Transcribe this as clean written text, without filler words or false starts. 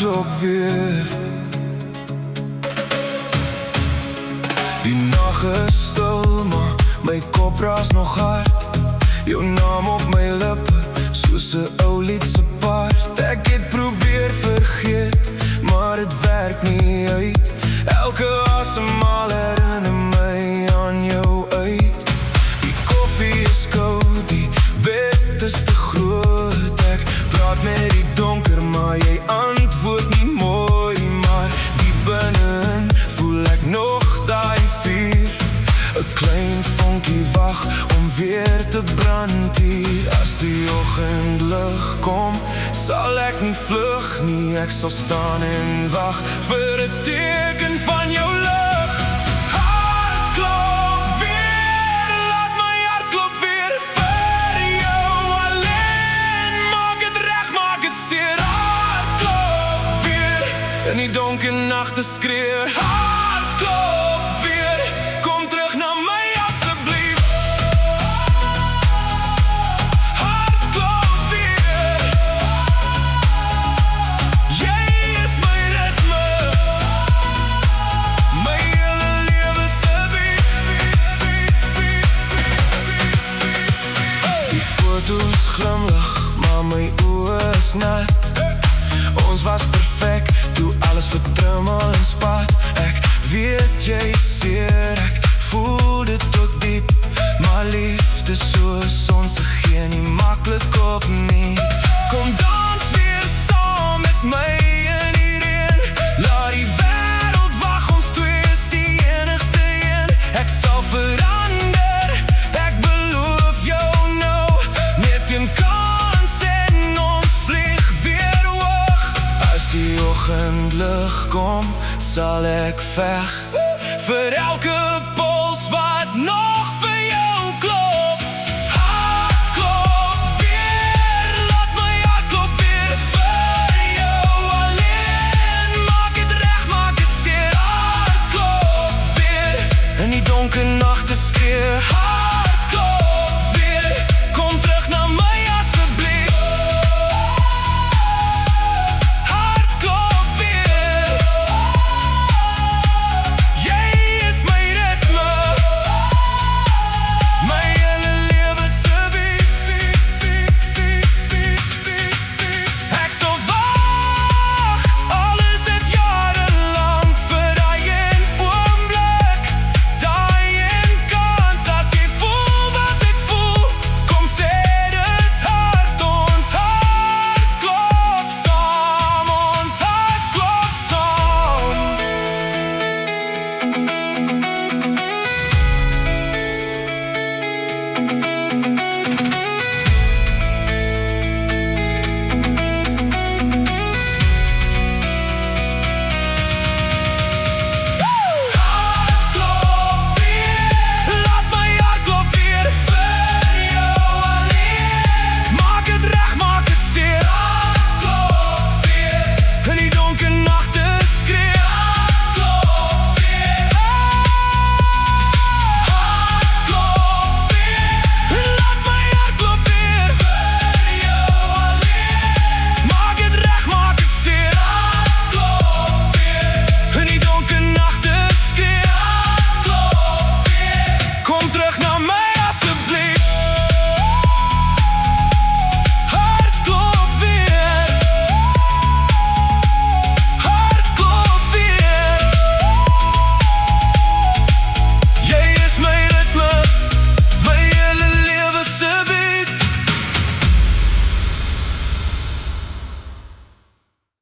klop weer. Die nag is stil, maar my kop raas nog hard. Jou naam op my lippe, soos 'n ou lied se part. Ek het probeer vergeet, maar het werk nie uit. Elke asemhaal herinner my aan jou uit. Die koffie is koud, die bed is te groot. Ek praat met die donker, maar jy antwoord nie mooi. Maar diep binne-in voel ek nog daai vuur. 'n klein vonkie wag om weer te brand hier. As die oggendlig kom, sal ek nie vlug nie. Ek sal staan en wag vir 'n teken van jou lig. Hartklop weer, laat my hart klop weer vir jou alleen. Maak het reg, maak het seer. Hartklop weer, in die donker nagte skree. Hartklop weer, kom terug na my asseblief. Hartklop weer, jy is my ritme, my hele lewe se beat. Die foto's glimlag, maar my oë is nat. Ons was perfek, toe alles vertrummel en spat. Ek weet jy seer, ek voel dit tot diep. Maar liefde soos ons gee nie maklik op nie. Kom dans weer saam met my in die reën. Laat die wêreld wag, ons twee is die enigste een. Ek sal verander, ek beloof jou nou. Net een kans en ons vlieg weer hoog. As die oggendlig kom, sal ek veg vir elke pols wat nog vir jou klop. Hartklop weer, laat my hart klop weer vir jou alleen. Maak het reg, maak het seer. Hartklop weer, in die donker nag